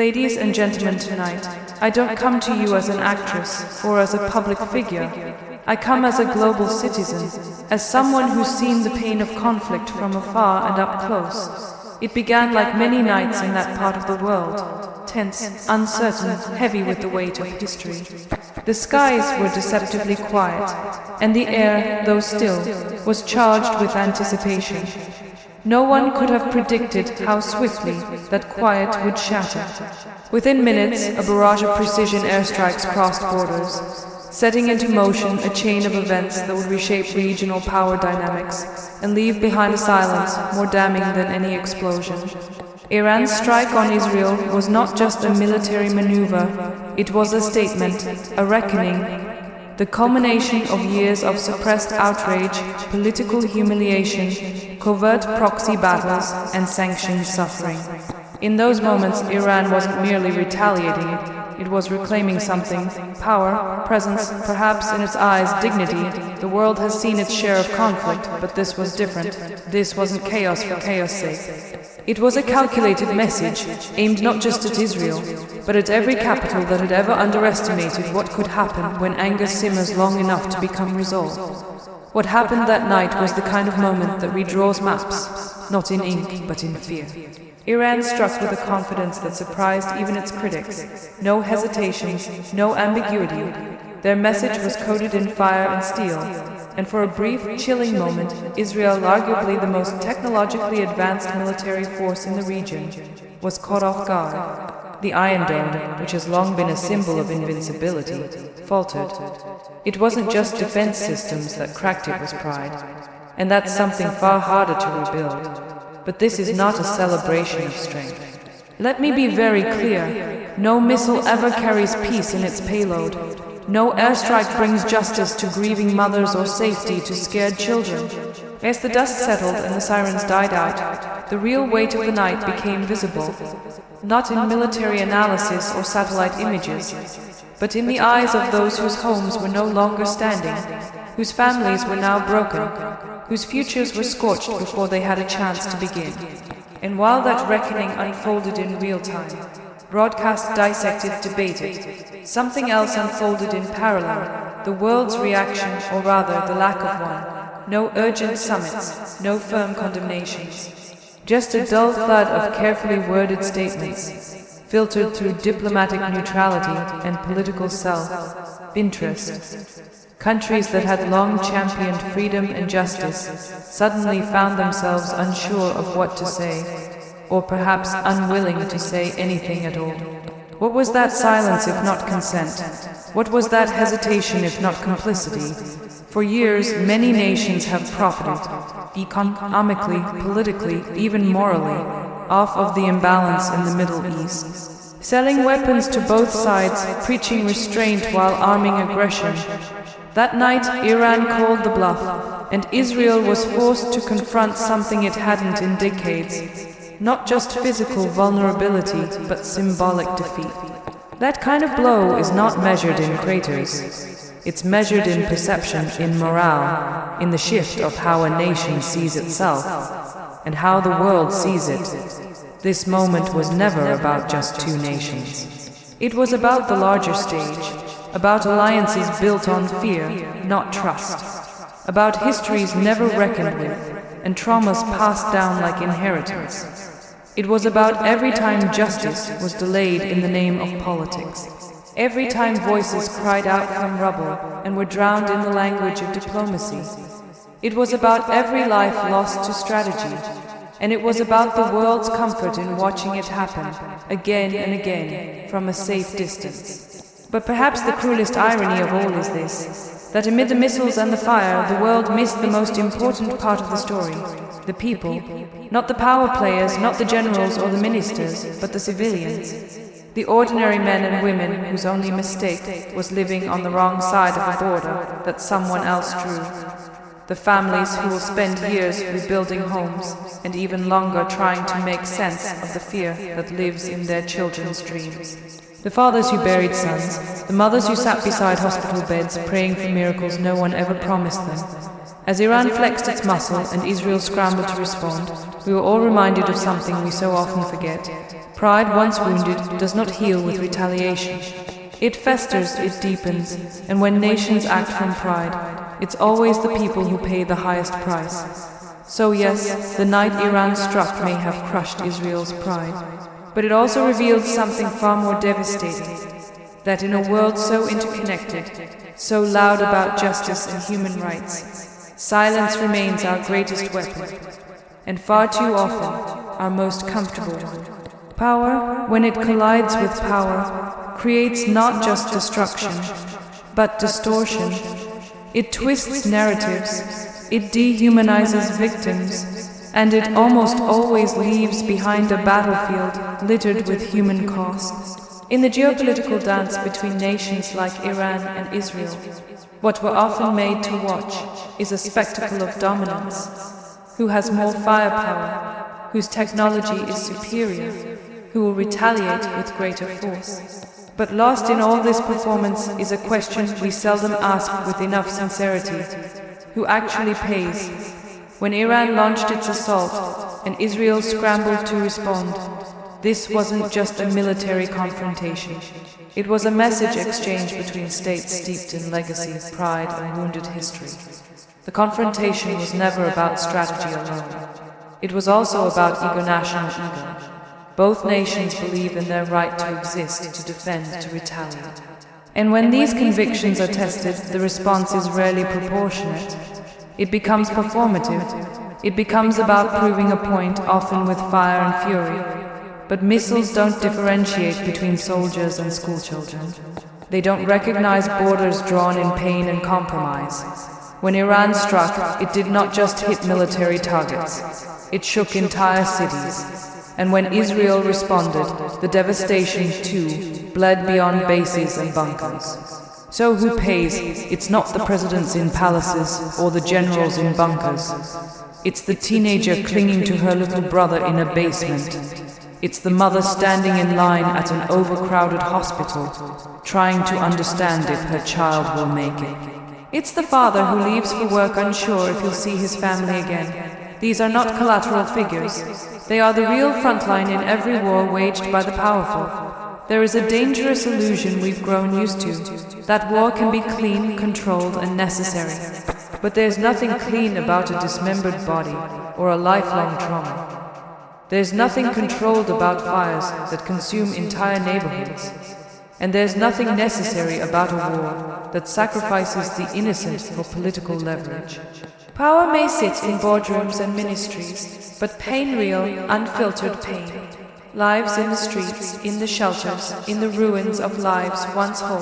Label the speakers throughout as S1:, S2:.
S1: Ladies and gentlemen, tonight, I don't come to you as an actress or as a public figure. I come as a global citizen, as someone who's seen the pain of conflict from afar and up close. It began like many nights in that part of the world, tense, uncertain, heavy with the weight of history. The skies were deceptively quiet, and the air, though still, was charged with anticipation. No one could have predicted how swiftly that quiet would shatter. Within minutes, a barrage of precision airstrikes crossed borders, setting into motion a chain of events that would reshape regional power dynamics and leave behind a silence more damning than any explosion. Iran's strike on Israel was not just a military maneuver, it was a statement, a reckoning, the culmination of years of suppressed outrage, political humiliation, covert proxy battles, and sanctioned suffering. In those moments, Iran wasn't merely retaliating, it was reclaiming something, power, presence, perhaps in its eyes, dignity. The world has seen its share of conflict, but this was different. This wasn't chaos for chaos' sake. It was a calculated message, aimed not just at Israel, but at every capital that had ever underestimated what could happen when anger simmers long enough to become resolve. What happened that night was the kind of moment that redraws maps, not in ink, but in fear. Iran struck with a confidence that surprised even its critics. No hesitations, no ambiguity. Their message was coded in fire and steel, and for a brief, chilling moment, Israel, arguably the most technologically advanced military force in the region, was caught off guard. The Iron Dome, which has long been a symbol of invincibility, faltered. It wasn't just defense systems that cracked it with pride, and that's something far harder to rebuild. But this is not a celebration of strength. Let me be very clear, no missile ever carries peace in its payload. No airstrike brings justice to grieving mothers or safety to scared children. As the dust settled and the sirens died out, the real weight of the night became visible, not in military analysis or satellite images, but in the eyes of those whose homes were no longer standing, whose families were now broken, whose futures were scorched before they had a chance to begin. And while that reckoning unfolded in real time, broadcast, dissected, debated, something else unfolded in parallel, the world's reaction, or rather the lack of one. No urgent summits, no firm condemnations. Just a dull thud of carefully worded statements, filtered through diplomatic neutrality and political self-interest. Countries that had long championed freedom and justice suddenly found themselves unsure of what to say, or perhaps unwilling to say anything at all. What was that silence if not consent? What was that hesitation if not complicity? For years, many nations have profited, economically, politically, even morally, off of the imbalance in the Middle East, selling weapons to both sides, preaching restraint while arming aggression. That night, Iran called the bluff, and Israel was forced to confront something it hadn't in decades. Not just physical vulnerability, but symbolic defeat. That kind of blow is not measured in craters. It's measured in perception, in morale, in the shift of how a nation sees itself, and how the world sees it. This moment was never about just two nations. It was about the larger stage, about alliances built on fear, not trust, about histories never reckoned with, and traumas passed down like inheritance. It was about every time justice was delayed in the name of politics, every time voices cried out from rubble and were drowned in the language of diplomacy. It was about every life lost to strategy, and it was about the world's comfort in watching it happen, again and again, from a safe distance. But perhaps the cruelest irony of all is this, that amid the missiles and the fire, the world missed the most important part of the story, the people. Not the power players, not the generals or the ministers, but the civilians. The ordinary men and women whose only mistake was living on the wrong side of a border that someone else drew. The families who will spend years rebuilding homes, and even longer trying to make sense of the fear that lives in their children's dreams. The fathers who buried sons, the mothers who sat beside hospital beds praying for miracles no one ever promised them. As Iran flexed its muscle and Israel scrambled to respond, we were all reminded of something we so often forget. Pride, once wounded, does not heal with retaliation. It festers, it deepens, and when nations act from pride, it's always the people who pay the highest price. So yes, the night Iran struck may have crushed Israel's pride, but it also revealed something far more devastating, that in a world so interconnected, so loud about justice and human rights, silence remains our greatest weapon, and far too often, our most comfortable one. Power, when it collides with power, creates not just destruction, but distortion. It twists narratives, it dehumanizes victims, and it almost always leaves behind a battlefield littered with human cost. In the geopolitical dance between nations like Iran and Israel, what we're often made to watch is a spectacle of dominance. Who has more firepower, whose technology is superior, who will retaliate with greater force. But lost in all this performance is a question we seldom ask with enough sincerity. Who actually pays? When Iran launched its assault and Israel scrambled to respond, this wasn't just a military confrontation. It was a message exchange between states steeped in legacy, pride, and wounded history. The confrontation was never about strategy alone. It was also about national ego. Both nations believe in their right to exist, to defend, to retaliate. And when these convictions are tested, the response is rarely proportionate. It becomes performative. It becomes about proving a point, often with fire and fury. But missiles don't differentiate between soldiers and schoolchildren. They don't recognize borders drawn in pain and compromise. When Iran struck, it did not just hit military targets. It shook entire cities. And when Israel responded, the devastation, too, bled beyond bases and bunkers. So who pays? It's not the presidents in palaces or the generals in bunkers. It's the teenager clinging to her little brother in a basement. It's the mother standing in line at an overcrowded hospital, trying to understand if her child will make it. It's the father who leaves for work unsure if he'll see his family again. These are not collateral figures. They are the real frontline in every war waged by the powerful. There is a dangerous illusion we've grown used to, that war can be clean, controlled, and necessary. But there's nothing clean about a dismembered body or a lifelong trauma. There's nothing controlled about fires that consume entire neighborhoods. And there's nothing necessary about a war that sacrifices the innocent for political leverage. Power may sit in boardrooms and ministries, but pain, real, unfiltered pain, lives in the streets, in the shelters, in the ruins of lives once whole.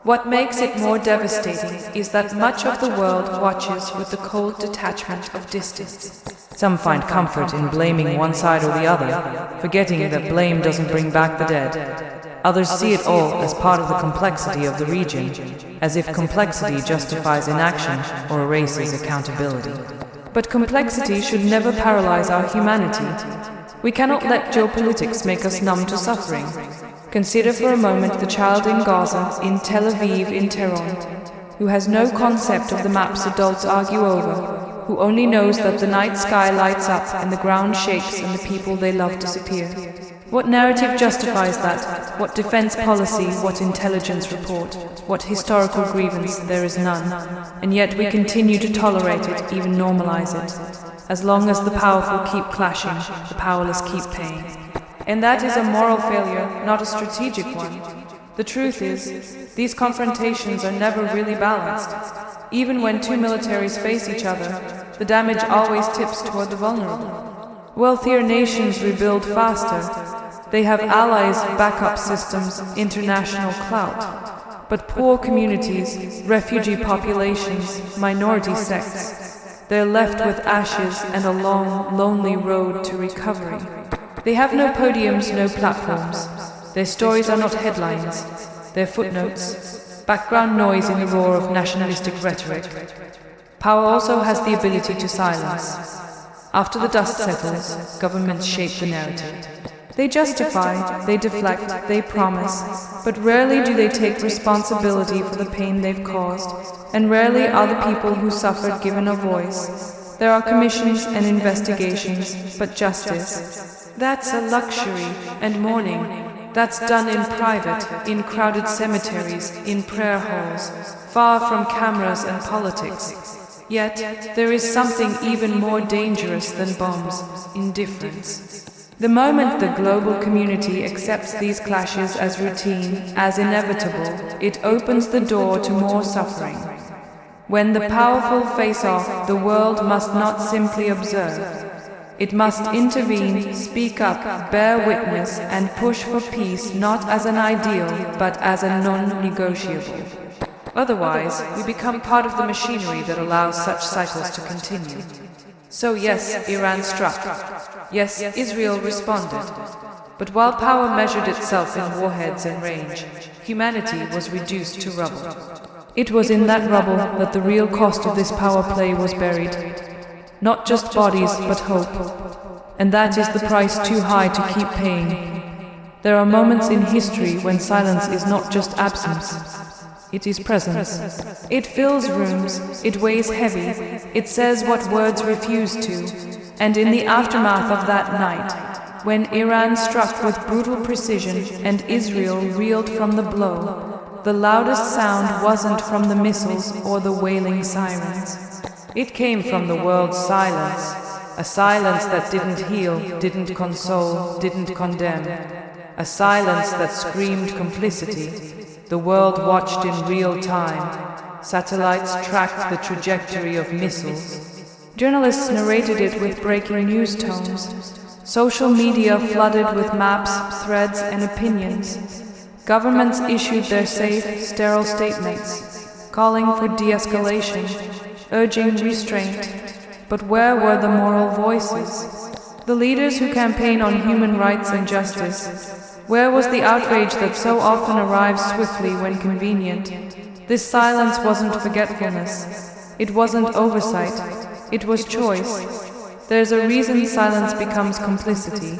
S1: What makes it more devastating is that much of the world watches with the cold detachment of distance. Some find comfort in blaming one side or the other, forgetting that blame doesn't bring back the dead. Others see it all as part of the complexity of the region, as if complexity justifies inaction or erases accountability. But complexity should never paralyze our humanity. We cannot let geopolitics make us numb to suffering. Consider for a moment the child in Gaza, in Tel Aviv, in Tehran, who has no concept of the maps adults argue over, who only knows that the night sky lights up and the ground shakes and the people they love disappear. What narrative justifies that? What defense policy, what intelligence report, what historical grievance? There is none. And yet we continue to tolerate it, even normalize it. As long as the powerful keep clashing, the powerless keep paying. And that is a moral failure, not a strategic one. The truth is, these confrontations are never really balanced. Even when two militaries face each other, the damage always tips toward the vulnerable. Wealthier nations rebuild faster. They have allies, backup systems, international clout. But poor communities, refugee populations, minority sects, they're left with ashes and a long, lonely road to recovery. They have no podiums, no platforms. Their stories are not headlines. They're footnotes, background noise in the roar of nationalistic rhetoric. Power also has the ability to silence. After the dust settles, governments shape the narrative. They justify, they deflect, they promise, but rarely do they take responsibility for the pain they've caused, and rarely are the people who suffered given a voice. There are commissions and investigations, but justice, that's a luxury, and mourning, that's done in private, in crowded cemeteries, in prayer halls, far from cameras and politics. Yet, there is something even more dangerous than bombs: indifference. The moment the global community accepts these clashes as routine, as inevitable, it opens the door to more suffering. When the powerful face off, the world must not simply observe. It must intervene, speak up, bear witness, and push for peace not as an ideal, but as a non-negotiable. Otherwise, we become part of the machinery that allows such cycles to continue. So yes, Iran struck. Yes, Israel responded. But while power measured itself in warheads and range, humanity was reduced to rubble. It was in that rubble that the real cost of this power play was buried. Not just bodies, but hope. And that is the price too high to keep paying. There are moments in history when silence is not just absence. It is presence. It fills rooms, it weighs heavy, it says what words refuse to. And in the aftermath of that night, when Iran struck with brutal precision and Israel reeled from the blow, the loudest sound wasn't from the missiles or the wailing sirens. It came from the world's silence, a silence that didn't heal, didn't console, didn't condemn, a silence that screamed complicity. The world watched in real time. Satellites tracked the trajectory of missiles. Journalists narrated it with breaking news tones. Social media flooded with maps, threads, and opinions. Governments issued their safe, sterile statements, calling for de-escalation, urging restraint. But where were the moral voices? The leaders who campaign on human rights and justice? Where was the outrage that so often arrives swiftly when convenient? This silence wasn't forgetfulness. It wasn't oversight. It was choice. There's a reason silence becomes complicity.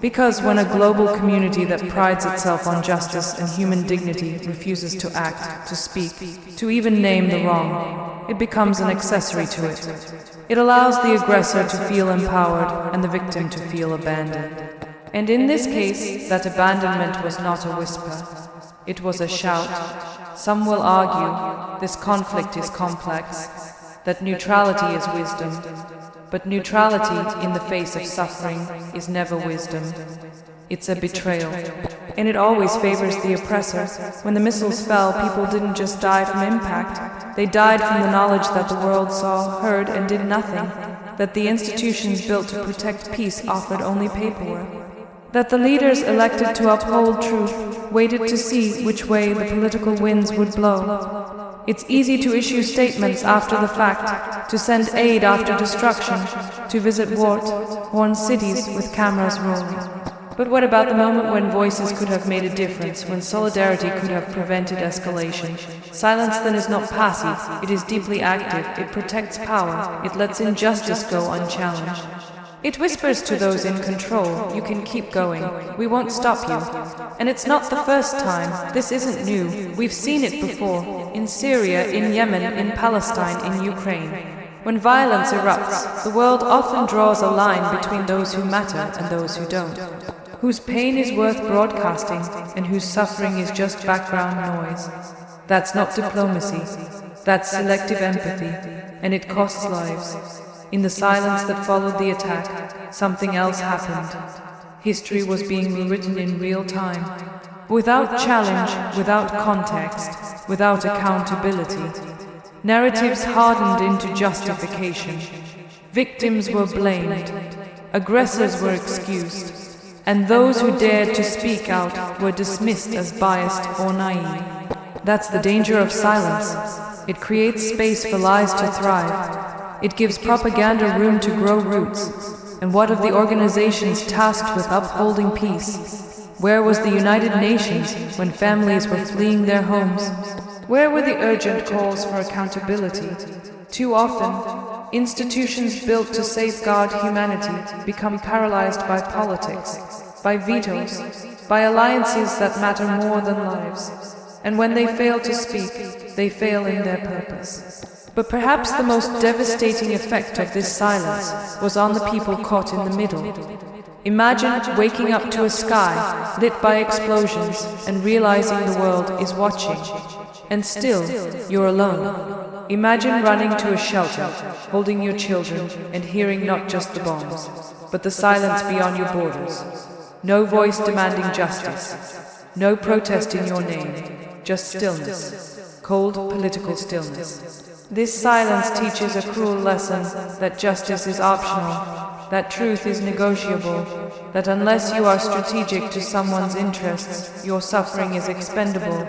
S1: Because when a global community that prides itself on justice and human dignity refuses to act, to speak, to even name the wrong, it becomes an accessory to it. It allows the aggressor to feel empowered and the victim to feel abandoned. And in this case, that abandonment was not a whisper. It was a shout. Some will argue this conflict is complex, that neutrality is wisdom. But neutrality in the face of suffering is never wisdom. It's a betrayal. And it always favors the oppressor. When the missiles fell, people didn't just die from impact. They died from the knowledge that the world saw, heard, and did nothing. That the institutions built to protect peace offered only paperwork. That the leaders elected to uphold truth waited to see which way the political winds would blow. It's easy to issue statements after the fact, to send aid after destruction, to visit war-torn cities with cameras rolling. But what about the moment when voices could have made a difference, when solidarity could have prevented escalation? Silence then is not passive, it is deeply active, it protects power, it lets injustice go unchallenged. It whispers to those in control, you can keep going, we won't stop you. And it's not the first time, this isn't new, we've seen it before, in Syria, in Yemen, in Palestine, in Ukraine. When violence erupts, the world often draws a line between those who matter and those who don't, whose pain is worth broadcasting and whose suffering is just background noise. That's not diplomacy, that's selective empathy, and it costs lives. In the silence that followed the attack, something else happened. History was being rewritten in real time. Without challenge, without context, without accountability. Narratives hardened into justification. Victims were blamed. Aggressors were excused. And those who dared to speak out were dismissed as biased or naive. That's the danger of silence. It creates space for lies to thrive. It gives propaganda room to grow roots. And what of the organizations tasked with upholding peace? Where was the United Nations when families were fleeing their homes? Where were the urgent calls for accountability? Too often, institutions built to safeguard humanity become paralyzed by politics, by vetoes, by alliances that matter more than lives. And when they fail to speak, they fail in their purpose. But perhaps the most devastating effect of this silence was on the people caught in the middle. Imagine waking up to a sky lit by explosions and realizing the world is watching, and still you're alone. Imagine running to a shelter, holding your children, and hearing not just the bombs, but the silence beyond your borders. No voice demanding justice, no protest in your name, just stillness, cold political stillness. This silence teaches a cruel lesson that justice is optional, that truth is negotiable, that unless you are strategic to someone's interests, your suffering is expendable.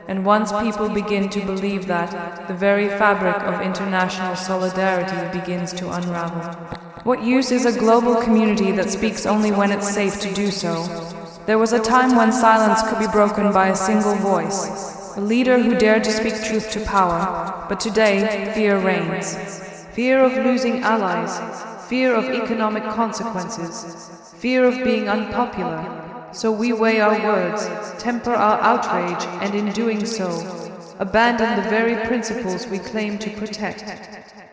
S1: And once people begin to believe that, the very fabric of international solidarity begins to unravel. What use is a global community that speaks only when it's safe to do so? There was a time when silence could be broken by a single voice, a leader who dared to speak truth to power, but today fear reigns. Fear of losing allies, fear of economic consequences, fear of being unpopular. So we weigh our words, temper our outrage, and in doing so, abandon the very principles we claim to protect.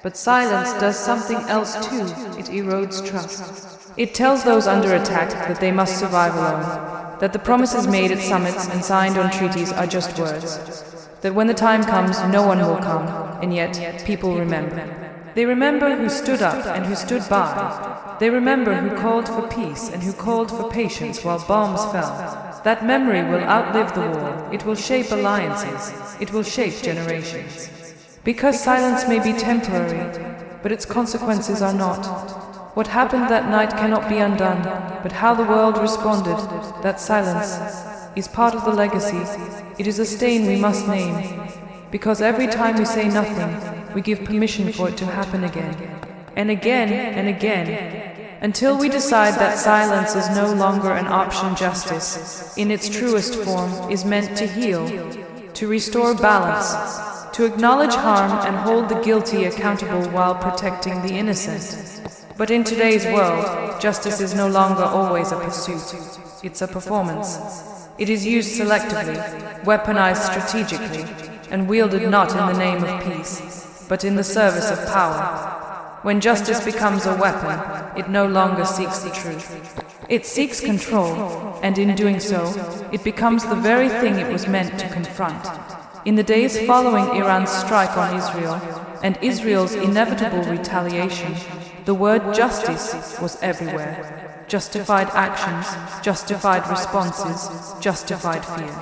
S1: But silence does something else too. It erodes trust. It tells those under attack that they must survive alone, that the promises made at summits and signed on treaties are just words, that when the time comes, no one will come, and yet people remember. They remember who stood up and who stood by. They remember who called for peace and who called for patience while bombs fell. That memory will outlive the war. It will shape alliances. It will shape generations. Because silence may be temporary, but its consequences are not. What happened that night cannot be undone, but how the world responded, that silence, is part of the legacy. It is a stain we must name. Because every time we say nothing, we give permission for it to happen again, and again, and again, until we decide that silence is no longer an option. Justice, in its truest form, is meant to heal, to restore balance, to acknowledge harm and hold the guilty accountable while protecting the innocent. But in today's world, justice is no longer always a pursuit. It's a performance. It is used selectively, weaponized strategically, and wielded not in the name of peace, but in the service of power. When justice becomes a weapon, it no longer seeks the truth. It seeks control, and in doing so, it becomes the very thing it was meant to confront. In the days following Iran's strike on Israel, and Israel's inevitable retaliation, the word justice was everywhere. Justified actions, justified responses, justified fear.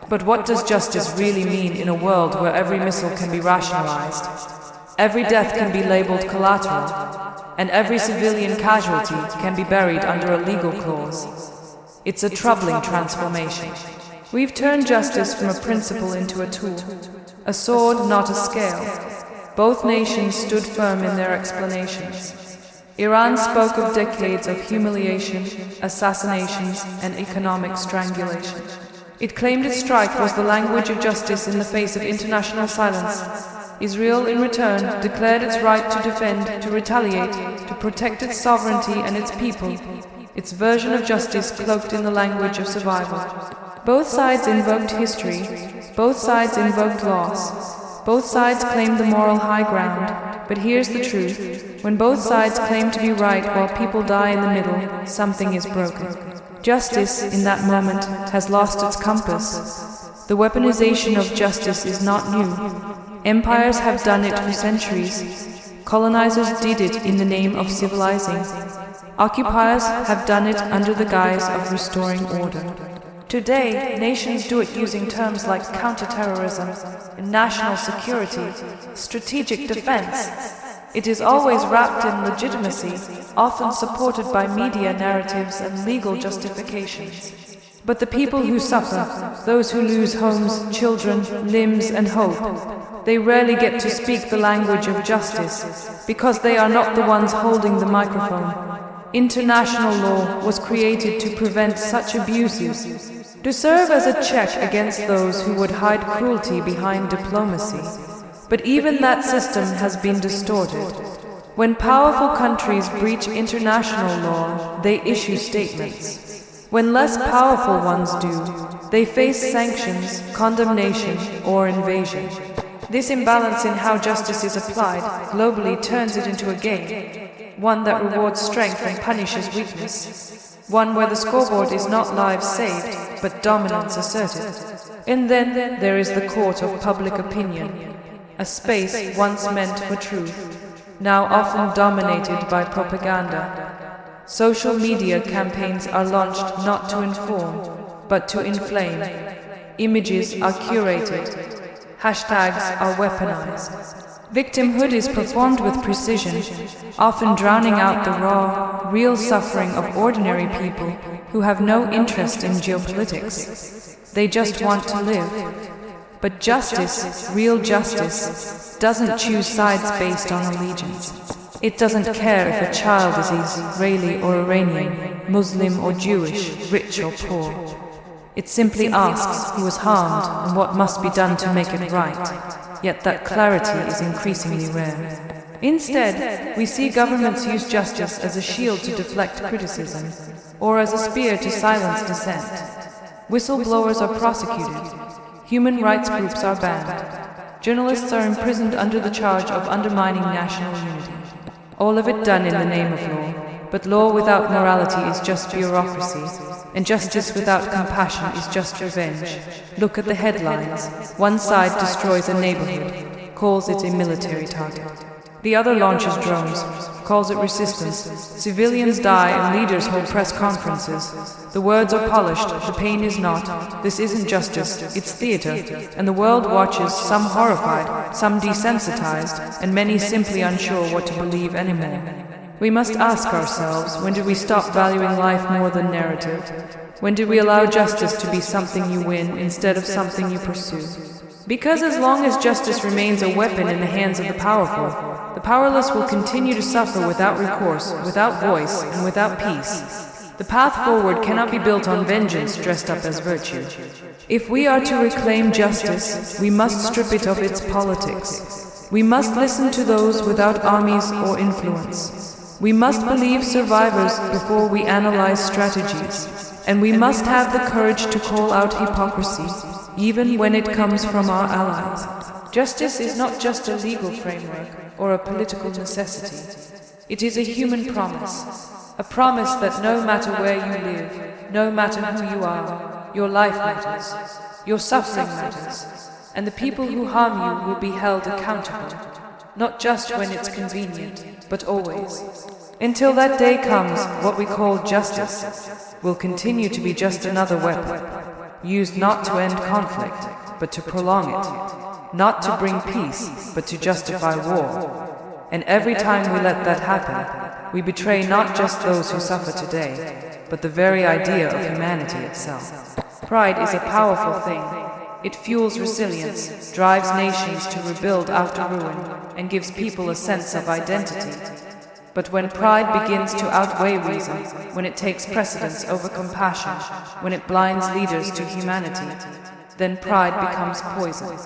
S1: But what does justice really mean in a world where every missile can be rationalized, every death can be labeled collateral, and every civilian casualty can be buried under a legal clause? It's a troubling transformation. We've turned justice from a principle into a tool, a sword, not a scale. Both nations stood firm in their explanations. Iran spoke of decades of humiliation, assassinations, and economic strangulation. It claimed its strike was the language of justice in the face of international silence. Israel, in return, declared its right to defend, to retaliate, to protect its sovereignty and its people, its version of justice cloaked in the language of survival. Both sides invoked history, both sides invoked loss, both sides claimed the moral high ground, but here's the truth. When both sides claim to be right while people die in the middle, something is broken. Justice, in that moment, has lost its compass. The weaponization of justice is not new. Empires have done it for centuries. Colonizers did it in the name of civilizing. Occupiers have done it under the guise of restoring order. Today, nations do it using terms like counterterrorism, national security, strategic defense. It is always wrapped in legitimacy, often supported by media narratives and legal justifications. But the people who suffer, those who lose homes, children, limbs, and hope, they rarely get to speak the language of justice, because they are not the ones holding the microphone. International law was created to prevent such abuses, to serve as a check against those who would hide cruelty behind diplomacy. But even that system has been distorted. When powerful countries breach international law, they issue statements. When less powerful ones do, they face sanctions, condemnation, or invasion. This imbalance in how justice is applied globally turns it into a game, one that rewards strength and punishes weakness, one where the scoreboard is not lives saved, but dominance asserted. And then there is the court of public opinion, a space once meant for truth, now often dominated by propaganda. Social media campaigns are launched not to inform, but to inflame. Images are curated. Hashtags are weaponized. Victimhood is performed with precision, often drowning out the raw, real suffering of ordinary people who have no interest in geopolitics. They just want to live. But justice, real justice, doesn't choose sides based on allegiance. It doesn't care if a child is Israeli or Iranian, Muslim or Jewish, rich or poor. It simply asks who was harmed and what must be done to make it right, yet that clarity is increasingly rare. Instead, we see governments use justice as a shield to deflect criticism, or as a spear to silence dissent. Whistleblowers are prosecuted. Human rights groups are banned. Journalists are imprisoned under the charge of undermining national unity. All of it done in the name of law, but law without morality is just bureaucracy, and justice without compassion is just revenge. Look at the headlines. One side destroys a neighborhood, calls it a military target. The other launches drones, calls it resistance. Civilians die and leaders hold press conferences. The words are polished, the pain is not. This isn't justice, it's theater. And the world watches, some horrified, some desensitized, and many simply unsure what to believe anymore. We must ask ourselves, when did we stop valuing life more than narrative? When did we allow justice to be something you win instead of something you pursue? Because as long as justice remains a weapon in the hands of the powerless will continue to suffer without recourse, without voice, and without peace. The path forward cannot be built on vengeance dressed up as virtue. If we are to reclaim justice, we must strip it of its politics. We must listen to those without armies or influence. We must believe survivors before we analyze strategies. And we must have the courage to call out hypocrisy, even when it comes from our allies. Justice is not just a legal framework or a political necessity. It is a human promise, a promise that no matter where you live, no matter who you are, your life matters, your suffering matters, and the people who harm you will be held accountable, not just when it's convenient, but always. Until that day comes, what we call justice will continue to be just another weapon, used not to end conflict, but to prolong it, not to bring peace, but to justify war. And every time we let that happen, we betray not just those who suffer today, but the very idea of humanity itself. Pride is a powerful thing. It fuels resilience, drives nations to rebuild after ruin, and gives people a sense of identity. But when pride begins to outweigh reason, when it takes precedence over compassion, when it blinds leaders to humanity, then pride becomes poison.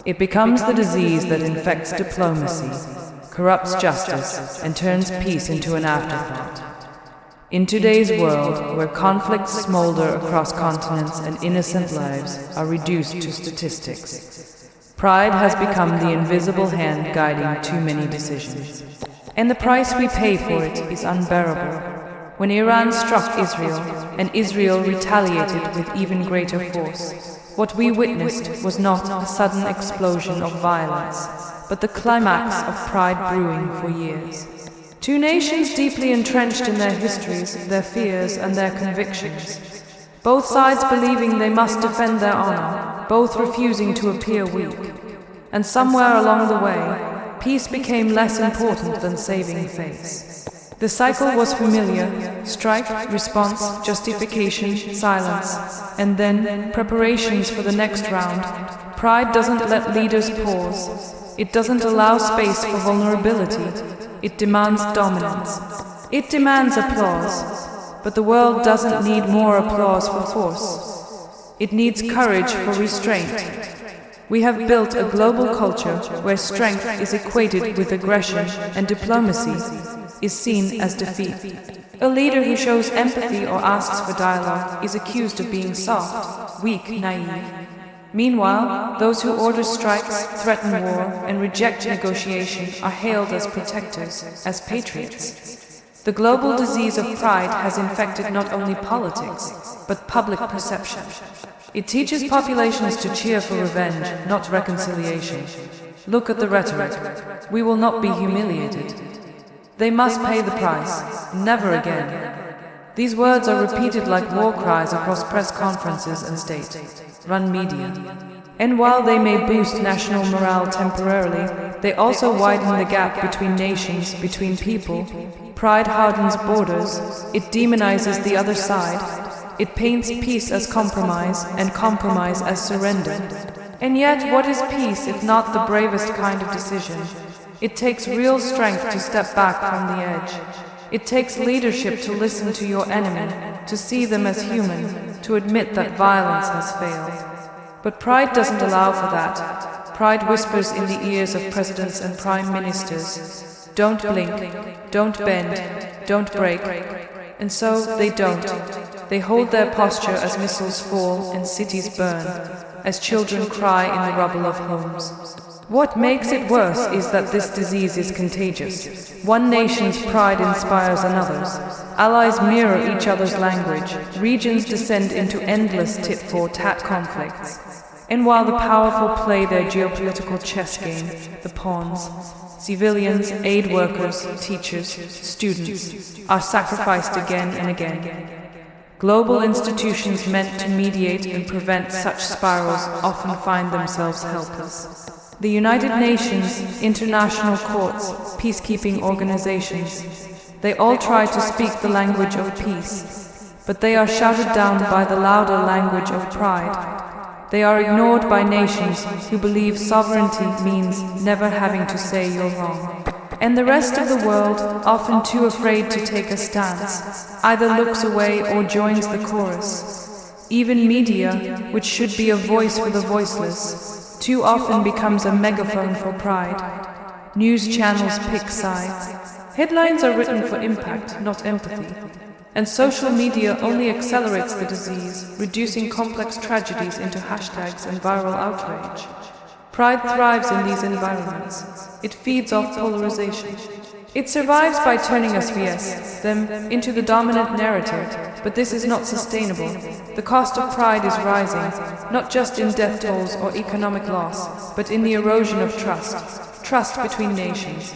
S1: It becomes the disease that infects diplomacy, corrupts justice, and turns peace into an afterthought. In today's world, where conflicts smolder across continents and innocent lives are reduced to statistics, pride has become the invisible hand guiding too many decisions. And the price we pay for it is unbearable. When Iran struck Israel, and Israel retaliated with even greater force, what we witnessed was not a sudden explosion of violence, but the climax of pride brewing for years. Two nations deeply entrenched in their histories, their fears, and their convictions. Both sides believing they must defend their honor, both refusing to appear weak. And somewhere along the way, peace became less important than saving face. The cycle was familiar: strike, response, justification, silence, and then preparations for the next round. Pride doesn't let leaders pause. It doesn't allow space for vulnerability. It demands dominance. It demands applause. But the world doesn't need more applause for force. It needs courage for restraint. We have built a global culture where strength is equated with aggression and diplomacy is seen as defeat. A leader who shows empathy or asks for dialogue is accused of being soft, weak, naive. Meanwhile, those who order strikes, threaten war, and reject negotiation are hailed as protectors, as patriots. The global disease of pride has infected not only politics, but public perception. It teaches populations to cheer for revenge, not reconciliation. Look at the rhetoric. We will not be humiliated. They must pay the price. Never again. These words are repeated like war cries across press conferences and state-run media. And while they may boost national morale temporarily, they also widen the gap between nations, between people. Pride hardens borders. It demonizes the other side. It paints peace as compromise, and compromise as surrender. And yet, what is peace if not the bravest kind of decision? It takes real strength to step back from the edge. It takes leadership to listen to your enemy, to see them as human, to admit that violence has failed. But pride doesn't allow for that. Pride whispers in the ears of presidents and prime ministers, "Don't blink, don't bend, don't break." And so they don't. They hold their posture as missiles fall and cities burn, as children cry in the rubble of homes. What makes it worse is that this disease is contagious. One nation's pride inspires another's. Allies mirror each other's language. Regions descend into endless tit-for-tat conflicts. And while the powerful play their geopolitical chess game, the pawns, civilians, aid workers, teachers, students, are sacrificed again and again. Global institutions meant to mediate and prevent such spirals often find themselves helpless. The United Nations, international courts, peacekeeping organizations, they all try to speak the language of peace, but they are shouted down by the louder language of pride. They are ignored by nations who believe sovereignty means never having to say you're wrong. And the rest of the world, often too afraid to take a stance, either looks away or joins the chorus. Even media, which should be a voice for the voiceless, too often becomes a megaphone for pride. News channels pick sides. Headlines are written for impact, not empathy. And social media only accelerates the disease, reducing complex tragedies into hashtags and viral outrage. Pride thrives in these environments. It feeds off polarization. It survives by turning us, them, into the dominant narrative, but this is not sustainable. The cost of pride is rising, not just in death tolls or economic loss, but in the erosion of trust. Trust between nations.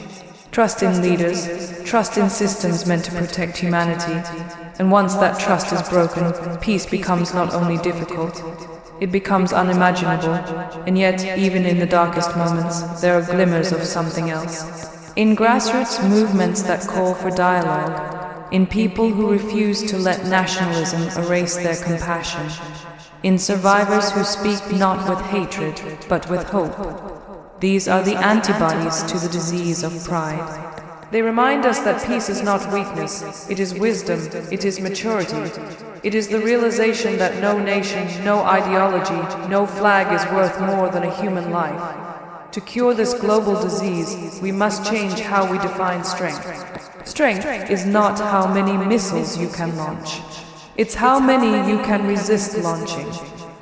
S1: Trust in leaders, trust in systems meant to protect humanity. And once that trust is broken, peace becomes not only difficult, it becomes unimaginable. And yet, even in the darkest moments, there are glimmers of something else. In grassroots movements that call for dialogue, in people who refuse to let nationalism erase their compassion, in survivors who speak not with hatred, but with hope. These are the antibodies to the disease of pride. They remind us that peace is not weakness, it is wisdom, it is maturity. It is the realization that no nation, no ideology, no flag is worth more than a human life. To cure this global disease, we must change how we define strength. Strength is not how many missiles you can launch. It's how many you can resist launching.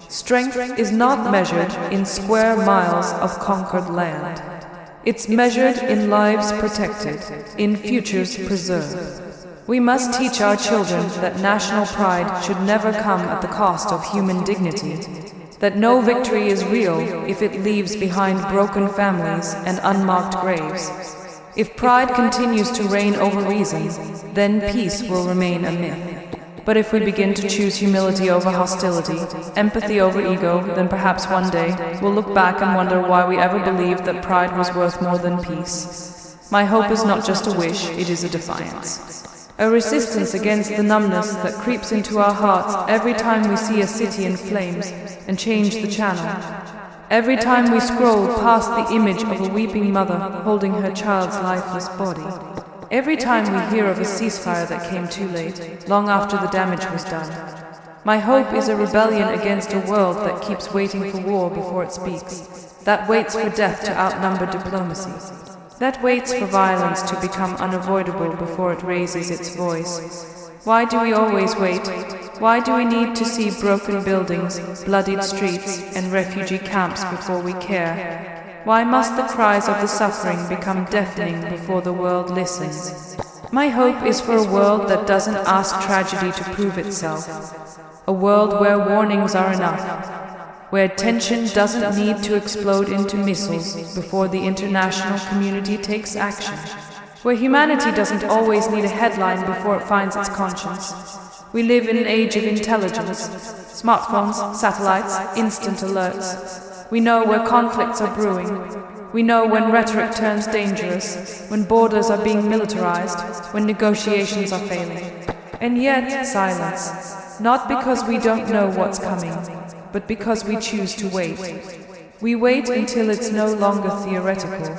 S1: Strength is not measured in square miles of conquered land. It's measured in lives protected, in futures preserved. We must teach our children that national pride should never come at the cost of human dignity, that no victory is real if it leaves behind broken families and unmarked graves. If pride continues to reign over reason, then peace will remain a myth. But if we begin to choose humility over hostility, empathy over ego, then perhaps one day we'll look back and wonder why we ever believed that pride was worth more than peace. My hope is not just a wish, it is a defiance. A resistance against the numbness that creeps into our hearts every time we see a city in flames and change the channel. Every time we scroll past the image of a weeping mother holding her child's lifeless body. Every time we hear of a ceasefire that came too late, long after the damage was done. My hope is a rebellion against a world that keeps waiting for war before it speaks, that waits for death to outnumber diplomacy, that waits for violence to become unavoidable before it raises its voice. Why do we always wait? Why do we need to see broken buildings, bloodied streets, and refugee camps before we care? Why must the cries of the suffering become deafening before the world listens? My hope is for a world that doesn't ask tragedy to prove itself. A world where warnings are enough. Where tension doesn't need to explode into missiles before the international community takes action. Where humanity doesn't always need a headline before it finds its conscience. We live in an age of intelligence. Smartphones, satellites, instant alerts. We know where conflicts are brewing. We know when rhetoric turns dangerous, when borders are being militarized, when negotiations are failing. And yet, silence. Not because we don't know what's coming, but because we choose to wait. We wait until it's no longer theoretical,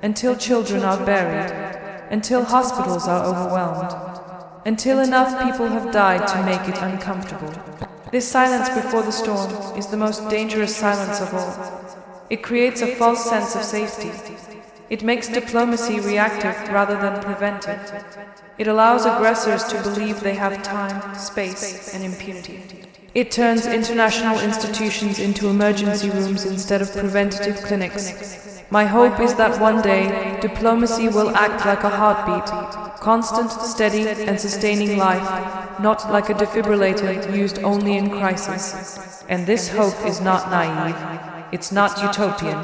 S1: until children are buried, until hospitals are overwhelmed, until enough people have died to make it uncomfortable. This silence before the storm is the most dangerous silence of all. It creates a false sense of safety. It makes diplomacy reactive rather than preventive. It allows aggressors to believe they have time, space, and impunity. It turns international institutions into emergency rooms instead of preventative clinics. My hope is that one day, diplomacy will act like a heartbeat, constant, steady, and sustaining life, not like a defibrillator used only in crisis. And this hope is not naive. It's not utopian.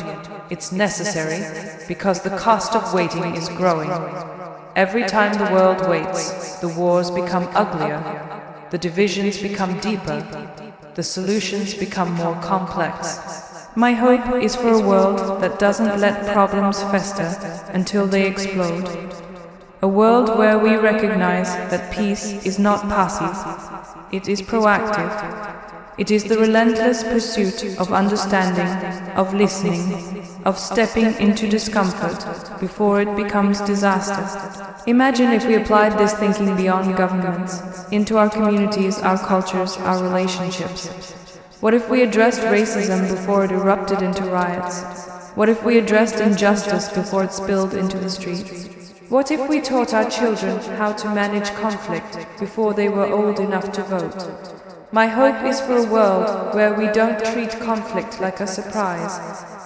S1: It's necessary, because the cost of waiting is growing. Every time the world waits, the wars become uglier, the divisions become deeper, the solutions become more complex. My hope is for a world that doesn't let problems fester until they explode. A world where we recognize that peace is not passive, it is proactive. It is the relentless pursuit of understanding, of listening, of stepping into discomfort before it becomes disaster. Imagine if we applied this thinking beyond governments, into our communities, our cultures, our relationships. What if we addressed racism before it erupted into riots? What if we addressed injustice before it spilled into the streets? What if we taught our children how to manage conflict before they were old enough to vote? My hope is for a world where we don't treat conflict like a surprise,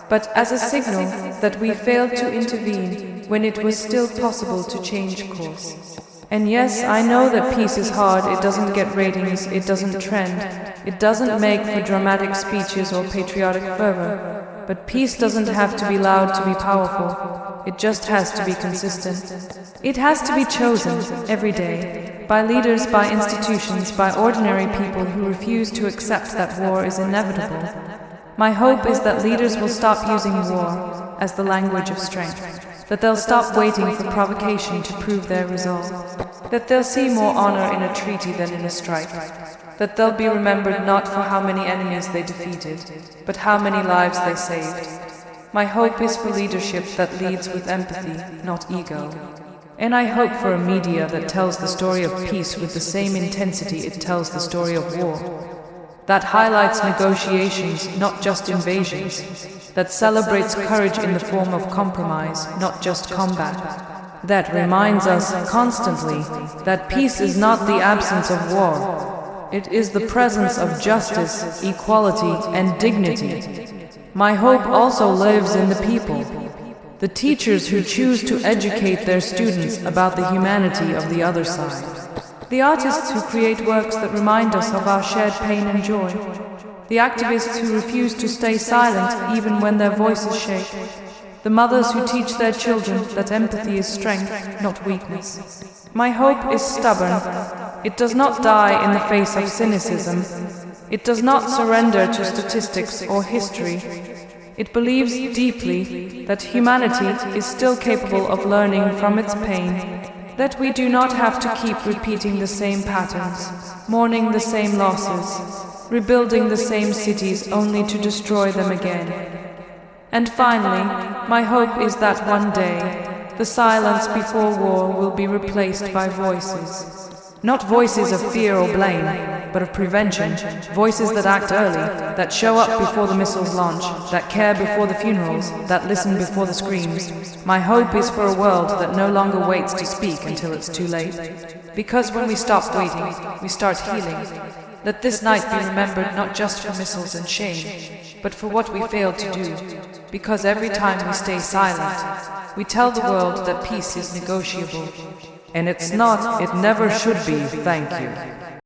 S1: but as a signal that we failed to intervene when it was still possible to change course. And yes, I know that peace is hard, it doesn't get ratings, it doesn't trend, it doesn't make for dramatic speeches or patriotic fervor, but peace doesn't have to be loud to be powerful, it just has to be consistent. It has to be chosen every day. By leaders, by institutions, by ordinary people who refuse to accept that war is inevitable. My hope is that leaders will stop using war as the language of strength, that they'll stop waiting for provocation to prove their resolve, that they'll see more honor in a treaty than in a strike, that they'll be remembered not for how many enemies they defeated, but how many lives they saved. My hope is for leadership that leads with empathy, not ego. And I hope for a media that tells the story of peace with the same intensity it tells the story of war. That highlights negotiations, not just invasions. That celebrates courage in the form of compromise, not just combat. That reminds us constantly that peace is not the absence of war. It is the presence of justice, equality, and dignity. My hope also lives in the people. The teachers who choose to educate their students about the humanity of the other side. The artists who create works that remind us of our shared pain and joy. The activists who refuse to stay silent even when their voices shake. The mothers who teach their children that empathy is strength, not weakness. My hope is stubborn. It does not die in the face of cynicism. It does not surrender to statistics or history. It believes deeply that humanity is still capable of learning from its pain, that we do not have to keep repeating the same patterns, mourning the same losses, rebuilding the same cities only to destroy them again. And finally, my hope is that one day, the silence before war will be replaced by voices. Not voices of fear or blame, but of prevention, voices that act early, that show up before the missiles launch, that care before the funerals, that listen before the screams. My hope is for a world that no longer waits to speak until it's too late. Because when we stop waiting, we start healing. Let this night be remembered not just for missiles and shame, but for what we failed to do. Because every time we stay silent, we tell the world that peace is negotiable. And it's not, it never should be, thank you.